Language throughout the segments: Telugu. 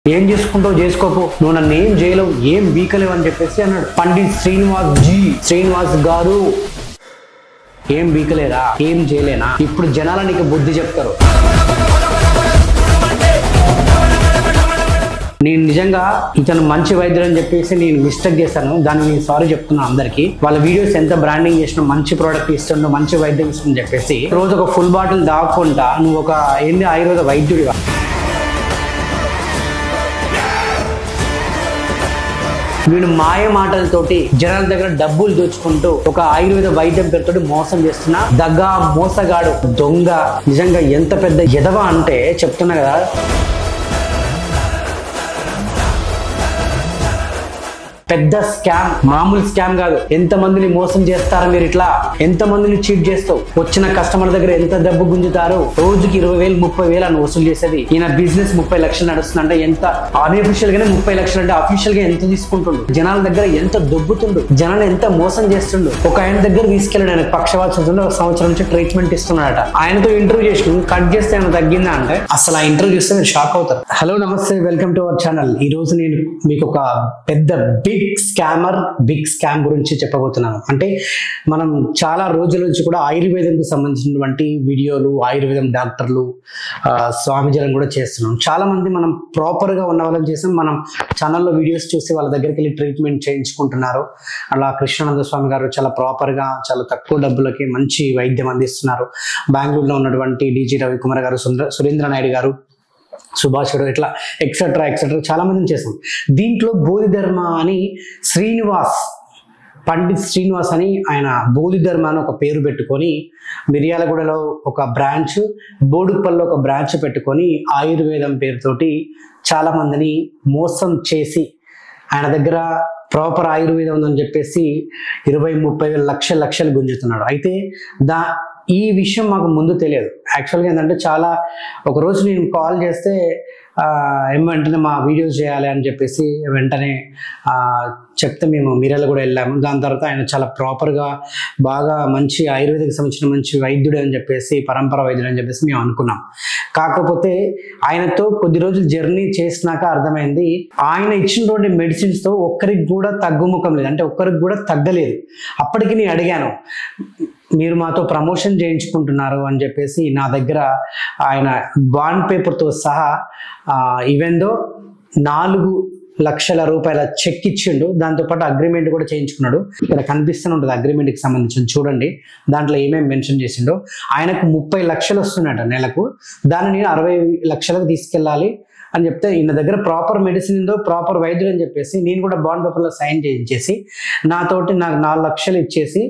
ఏం చేసుకుంటావు చేసుకోపో, నువ్వు నన్ను ఏం చేయలేవు, ఏం వీకలేవు అని చెప్పేసి అన్నాడు పండిత్ శ్రీనివాస్ గారు. ఏం వీకలేరా, ఏం చేయలేనా? ఇప్పుడు జనాల నీకు బుద్ధి చెప్తారు. నేను నిజంగా ఇతను మంచి వైద్యుడు అని చెప్పేసి నేను మిస్టేక్ చేశాను, దాన్ని నేను సారీ చెప్తున్నాను అందరికి. వాళ్ళ వీడియోస్ ఎంత బ్రాండింగ్ చేసినా మంచి ప్రోడక్ట్ ఇస్తుండో మంచి వైద్యం ఇస్తుందని చెప్పేసి రోజు ఒక ఫుల్ బాటిల్ దాక్కుంటా నువ్వు ఒక ఏంది ఆయుర్వేద వైద్యుడిగా. వీడు మాయ మాటలతోటి జనాల దగ్గర డబ్బులు దోచుకుంటూ ఒక ఆయుర్వేద వైద్యం పేరుతోటి మోసం చేస్తున్నా దగా మోసగాడు దొంగ. నిజంగా ఎంత పెద్ద ఎదవ అంటే చెప్తున్నా కదా. పెద్ద స్కామ్, మామూలు స్కామ్ కాదు. ఎంత మందిని మోసం చేస్తారా మీరు, ఇట్లా ఎంత మందిని చీట్ చేస్తావు. వచ్చిన కస్టమర్ దగ్గర ఎంత డబ్బు గుంజుతారు. రోజుకి 20,000 30,000 అని వసూలు చేసేది. ఈయన బిజినెస్ 30 లక్షలు నడుస్తుందంటే ఎంత అన్అఫీషియల్ గానే 30 లక్షలు అంటే అఫీషియల్ గా ఎంత తీసుకుంటుండు. జనాల దగ్గర ఎంత దొబ్బుతుండు, జనాలు ఎంత మోసం చేస్తుండు. ఒక ఆయన దగ్గర తీసుకెళ్ళాడు, ఆయన పక్షవాతం వస్తుండే, 1 సంవత్సరం నుంచి ట్రీట్మెంట్ ఇస్తున్నాడట. ఆయనతో ఇంటర్వ్యూ చేసి కట్ చేస్తే ఆయన తగ్గిందా అంటే అసలు ఆ ఇంటర్వ్యూ చూస్తే మీరు షాక్ అవుతారు. హలో నమస్తే, వెల్కమ్ టు అవర్ ఛానల్. ఈ రోజు నేను మీకు ఒక పెద్ద బిగ్ స్కామ్ గురించి చెప్పబోతున్నాను. అంటే మనం చాలా రోజుల నుంచి కూడా ఆయుర్వేదంకు సంబంధించినటువంటి వీడియోలు, ఆయుర్వేదం డాక్టర్లు, స్వామిజీలను కూడా చేస్తున్నాం. చాలా మంది మనం ప్రాపర్ గా ఉన్న వాళ్ళని చేసాం. మనం ఛానల్లో వీడియోస్ చూసి వాళ్ళ దగ్గరికి వెళ్ళి ట్రీట్మెంట్ చేయించుకుంటున్నారు. అలా కృష్ణానంద స్వామి గారు చాలా ప్రాపర్ గా చాలా తక్కువ డబ్బులకి మంచి వైద్యం అందిస్తున్నారు. బెంగళూరులో ఉన్నటువంటి డిజి రవికుమార్ గారు, సురేంద్ర నాయుడు గారు, సుభాషుడు, ఇట్లా ఎక్సెట్రా చాలా మందిని చేసాం. దీంట్లో బోధిధర్మ అని పండిత్ శ్రీనివాస్ అని ఆయన బోధిధర్మ అని ఒక పేరు పెట్టుకొని మిర్యాలగూడలో ఒక బ్రాంచ్, బోడుప్పల్లో ఒక బ్రాంచ్ పెట్టుకొని ఆయుర్వేదం పేరుతోటి చాలా మందిని మోసం చేసి ఆయన దగ్గర ప్రాపర్ ఆయుర్వేదం ఉందని చెప్పేసి 20-30 లక్షలు గుంజుతున్నాడు. అయితే ఈ విషయం మాకు ముందు తెలియదు. యాక్చువల్గా ఏంటంటే ఒకరోజు నేను కాల్ చేస్తే వెంటనే మా వీడియోస్ చేయాలి అని చెప్పేసి వెంటనే చెప్తే మేము మిర్యాల కూడా వెళ్ళాము. దాని తర్వాత ఆయన చాలా ప్రాపర్గా బాగా మంచి ఆయుర్వేదికి సంబంధించిన మంచి వైద్యుడు అని చెప్పేసి, పరంపర వైద్యుడు అని చెప్పేసి మేము అనుకున్నాం. కాకపోతే ఆయనతో కొద్ది రోజులు జర్నీ చేసినాక అర్థమైంది ఆయన ఇచ్చినటువంటి మెడిసిన్స్తో ఒక్కరికి కూడా తగ్గుముఖం లేదు, అంటే ఒక్కరికి కూడా తగ్గలేదు. అప్పటికి నేను అడిగాను, మీరు మాతో ప్రమోషన్ చేయించుకుంటున్నారు అని చెప్పేసి నా దగ్గర ఆయన బాండ్ పేపర్తో సహా ఈవెందో 4 లక్షల రూపాయల చెక్ ఇచ్చిండు. దాంతోపాటు అగ్రిమెంట్ కూడా చేయించుకున్నాడు. ఇక్కడ కనిపిస్తూనే ఉంటుంది అగ్రిమెంట్కి సంబంధించి, చూడండి దాంట్లో ఏమేమి మెన్షన్ చేసిండో. ఆయనకు 30 లక్షలు వస్తున్నాయట నెలకు, దాన్ని నేను 60 లక్షలకు తీసుకెళ్ళాలి అని చెప్తే ఈయన దగ్గర ప్రాపర్ మెడిసిన్ ఉందో, ప్రాపర్ వైద్యుడు అని చెప్పేసి నేను కూడా బాండ్ పేపర్లో సైన్ చేయించేసి నాతోటి నాకు 4 లక్షలు ఇచ్చేసి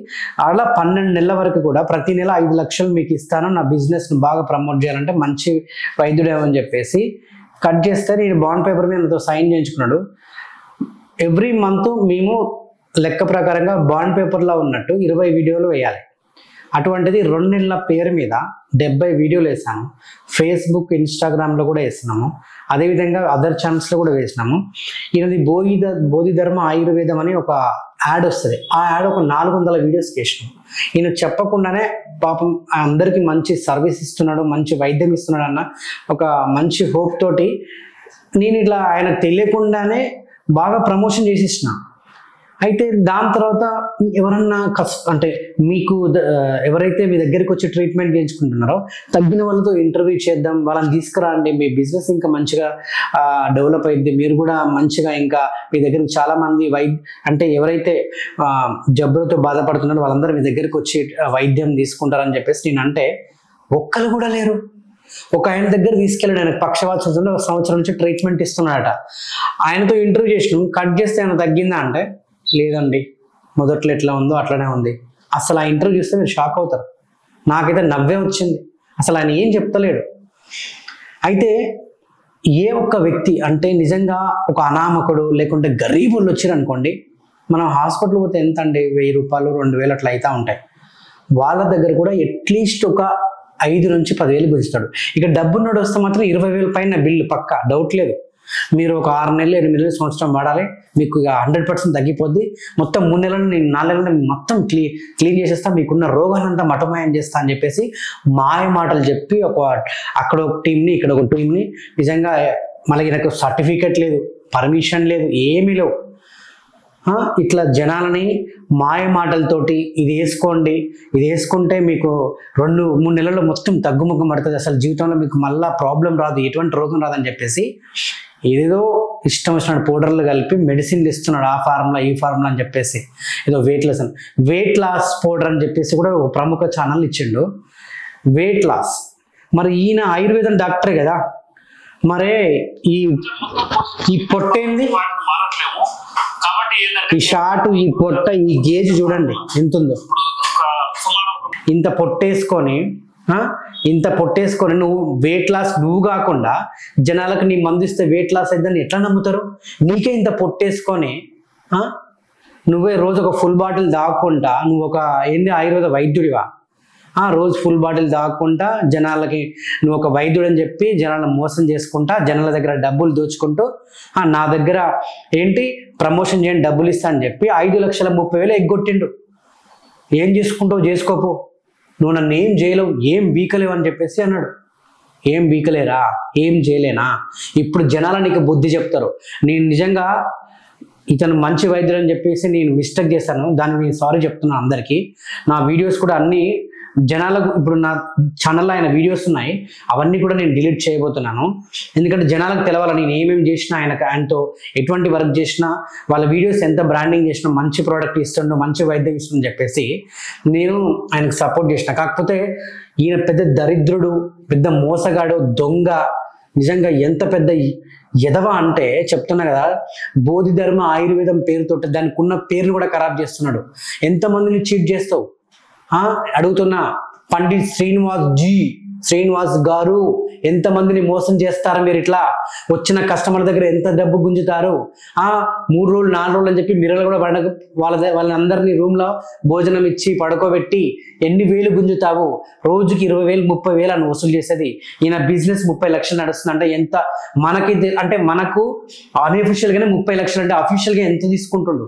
అలా 12 నెలల వరకు కూడా ప్రతి నెల 5 లక్షలు మీకు ఇస్తాను, నా బిజినెస్ను బాగా ప్రమోట్ చేయాలంటే మంచి వైద్యుడేమని చెప్పేసి కట్ చేస్తే నేను బాండ్ పేపర్ మీద నాతో సైన్ చేయించుకున్నాడు. ఎవ్రీ మంత్ మేము లెక్క ప్రకారంగా బాండ్ పేపర్లో ఉన్నట్టు 20 వీడియోలు వేయాలి. అటువంటిది 2 నెలల పేరు మీద 70 వీడియోలు వేసాము. ఫేస్బుక్, ఇన్స్టాగ్రామ్లో కూడా వేసినాము. అదేవిధంగా అదర్ ఛానల్స్లో కూడా వేసినాము. ఈయనది బోధిధర్మ ఆయుర్వేదం అని ఒక యాడ్ వస్తుంది. ఆ యాడ్ ఒక 400 వీడియోస్కి వేసినాం. ఈయన చెప్పకుండానే పాపం అందరికీ మంచి సర్వీస్ ఇస్తున్నాడు, మంచి వైద్యం ఇస్తున్నాడు అన్న ఒక మంచి హోప్ తోటి నేను ఇట్లా ఆయనకు తెలియకుండానే బాగా ప్రమోషన్ చేసేసిన. అయితే దాని తర్వాత ఎవరన్నా అంటే మీకు ఎవరైతే మీ దగ్గరికి వచ్చి ట్రీట్మెంట్ చేయించుకుంటున్నారో తగ్గిన వాళ్ళతో ఇంటర్వ్యూ చేద్దాం, వాళ్ళని తీసుకురండి, మీ బిజినెస్ ఇంకా మంచిగా డెవలప్ అయింది, మీరు కూడా మంచిగా ఇంకా మీ దగ్గరికి చాలా మంది అంటే ఎవరైతే జబ్బులతో బాధపడుతున్నారో వాళ్ళందరూ మీ దగ్గరికి వచ్చి వైద్యం తీసుకుంటారని చెప్పేసి నేను అంటే ఒక్కరు కూడా లేరు. ఒక ఆయన దగ్గర తీసుకెళ్ళాడు, ఆయనకు పక్షవాతం వస్తుంటే 1 సంవత్సరం నుంచి ట్రీట్మెంట్ ఇస్తున్నాడట. ఆయనతో ఇంటర్వ్యూ చేసినాం, కట్ చేస్తే ఆయన తగ్గిందా అంటే లేదండి, మొదట్లో ఎట్లా ఉందో అట్లనే ఉంది. అసలు ఆ ఇంటర్వ్యూ చూస్తే మీరు షాక్ అవుతారు. నాకైతే నవ్వే వచ్చింది. అసలు ఆయన ఏం చెప్తలేడు. అయితే ఏ ఒక్క వ్యక్తి అంటే నిజంగా ఒక అనామకుడు లేకుంటే గరీబులు వచ్చారు అనుకోండి, మనం హాస్పిటల్ పోతే ఎంత అండి, 1000 రూపాయలు 2000 అట్లా అవుతా ఉంటాయి. వాళ్ళ దగ్గర కూడా అట్లీస్ట్ ఒక 5 నుంచి 10,000 గుంజుతాడు. ఇక డబ్బున్నోడు వస్తే మాత్రం 20,000 పైన బిల్లు పక్కా, డౌట్ లేదు. మీరు ఒక 6 నెలలు 8 నెలలు సంవత్సరం వాడాలి, మీకు 100% తగ్గిపోద్ది. మొత్తం 3 నెలలు 4 నెలలు మొత్తం క్లీన్ చేసేస్తా, మీకున్న రోగానంతా మటమాయం చేస్తా అని చెప్పేసి మాయ మాటలు చెప్పి అక్కడ ఒక టీంని ఇక్కడ ఒక టీంని నిజంగా మళ్ళీ నాకు సర్టిఫికెట్ లేదు, పర్మిషన్ లేదు, ఏమీ లేవు. ఇట్లా జనాలని మాయ మాటలతోటి ఇది వేసుకోండి, ఇది వేసుకుంటే మీకు 2-3 నెలల్లో మొత్తం తగ్గుముఖం పడుతుంది, అసలు జీవితంలో మీకు మళ్ళీ ప్రాబ్లం రాదు, ఎటువంటి రోగం రాదని చెప్పేసి ఏదో ఇష్టం వచ్చిన పౌడర్లు కలిపి మెడిసిన్లు ఇస్తున్నాడు. ఆ ఫార్ములా ఈ ఫార్ములా అని చెప్పేసి ఏదో వెయిట్ లాస్ పౌడర్ అని చెప్పేసి కూడా ఒక ప్రముఖ ఛానల్ ఇచ్చిండు, వెయిట్ లాస్. మరి ఈయన ఆయుర్వేదం డాక్టరే కదా, మరే ఈ పొట్టేంది, ఈ షార్ట్, ఈ పొట్ట, ఈ గేజ్ చూడండి ఎంత ఉందో. ఇంత పొట్టేసుకొని నువ్వు వెయిట్ లాస్, నువ్వు కాకుండా జనాలకు నీ మందు ఇస్తే వెయిట్ లాస్ అయిద్దని ఎట్లా నమ్ముతారు? నీకే ఇంత పొట్టేసుకొని నువ్వే రోజు ఒక ఫుల్ బాటిల్ దాక్కుంటా, నువ్వు ఒక ఆయుర్వేద వైద్యుడివా? రోజు ఫుల్ బాటిల్ దాక్కుంటా జనాలకి నువ్వు ఒక వైద్యుడు అని చెప్పి జనాలను మోసం చేసుకుంటా, జనాల దగ్గర డబ్బులు దోచుకుంటూ నా దగ్గర ప్రమోషన్ చేయండి డబ్బులు ఇస్తా అని చెప్పి 5,30,000 ఎగ్గొట్టిండు. ఏం చేసుకుంటావు చేసుకోపో, నువ్వు నన్ను ఏం చేయలేవు, ఏం బీకలేవు అని చెప్పేసి అన్నాడు. ఏం బీకలేరా, ఏం చేయలేనా? ఇప్పుడు జనాలు నీకు బుద్ధి చెప్తారు. నేను నిజంగా ఇతను మంచి వైద్యుడు అని చెప్పేసి నేను మిస్టేక్ చేశాను, దాన్ని నేను సారీ చెప్తున్నాను అందరికీ. నా వీడియోస్ కూడా అన్నీ జనాలకు, ఇప్పుడు నా ఛానల్లో ఆయన వీడియోస్ ఉన్నాయి, అవన్నీ కూడా నేను డిలీట్ చేయబోతున్నాను. ఎందుకంటే జనాలకు తెలవాలి నేను ఏమేమి చేసినా, ఆయనతో ఎటువంటి వర్క్ చేసినా, వాళ్ళ వీడియోస్ ఎంత బ్రాండింగ్ చేసినా, మంచి ప్రోడక్ట్ ఇస్తుండో, మంచి వైద్యం ఇస్తుందని చెప్పేసి నేను ఆయనకు సపోర్ట్ చేసిన. కాకపోతే ఈయన పెద్ద దరిద్రుడు, పెద్ద మోసగాడు, దొంగ, నిజంగా ఎంత పెద్ద ఎదవ అంటే చెప్తున్నా కదా. బోధిధర్మ ఆయుర్వేదం పేరుతో దానికి ఉన్న పేర్లు కూడా ఖరాబ్ చేస్తున్నాడు. ఎంతమందిని చీట్ చేస్తావు అడుగుతున్నా. పండిత్ శ్రీనివాస్ గారు ఎంతమందిని మోసం చేస్తారు మీరు? ఇట్లా వచ్చిన కస్టమర్ దగ్గర ఎంత డబ్బు గుంజుతారు? 3 రోజులు 4 రోజులు అని చెప్పి మిర్రలు కూడా వాళ్ళందరినీ రూమ్లో భోజనం ఇచ్చి పడుకోబెట్టి ఎన్ని వేలు గుంజుతావు? రోజుకి 20,000 30,000 అని వసూలు చేసేది. ఈయన బిజినెస్ 30 లక్షలు నడుస్తుంది అంటే ఎంత మనకి, అంటే మనకు అన్అఫీషియల్ గానే 30 లక్షలు, అంటే అఫీషియల్ గా ఎంత తీసుకుంటుండు,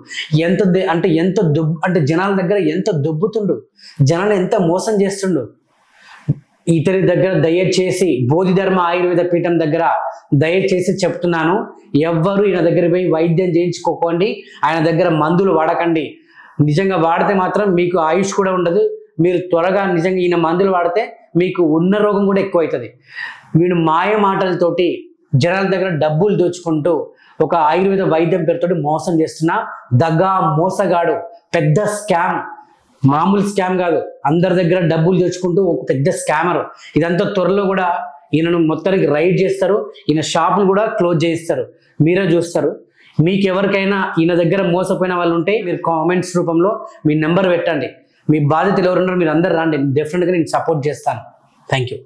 అంటే జనాల దగ్గర ఎంత దొబ్బుతుండు, జనాలు ఎంత మోసం చేస్తుండు. ఇతని దగ్గర దయచేసి బోధిధర్మ ఆయుర్వేద పీఠం దగ్గర దయచేసి చెప్తున్నాను, ఎవ్వరు ఈయన దగ్గర పోయి వైద్యం చేయించుకోకండి, ఆయన దగ్గర మందులు వాడకండి. నిజంగా వాడితే మాత్రం మీకు ఆయుష్ కూడా ఉండదు. మీరు త్వరగా నిజంగా ఈయన మందులు వాడితే మీకు ఉన్న రోగం కూడా ఎక్కువ అవుతుంది. వీడు మాయ మాటలతోటి జనాల దగ్గర డబ్బులు దోచుకుంటూ ఒక ఆయుర్వేద వైద్యం పేరుతోటి మోసం చేస్తున్నా మోసగాడు, పెద్ద స్కామ్, మామూలు స్కామ్ కాదు, అందరి దగ్గర డబ్బులు తెచ్చుకుంటూ ఒక పెద్ద స్కామర్. ఇదంతా త్వరలో కూడా ఈయనను మొత్తానికి రైడ్ చేస్తారు, ఈయన షాపులు కూడా క్లోజ్ చేయిస్తారు, మీరే చూస్తారు. మీకు ఎవరికైనా ఈయన దగ్గర మోసపోయిన వాళ్ళు ఉంటే మీరు కామెంట్స్ రూపంలో మీ నెంబర్ పెట్టండి. మీ బాధితులు ఎవరున్నారో మీరు అందరు రండి, డెఫినెట్గా నేను సపోర్ట్ చేస్తాను. Thank you.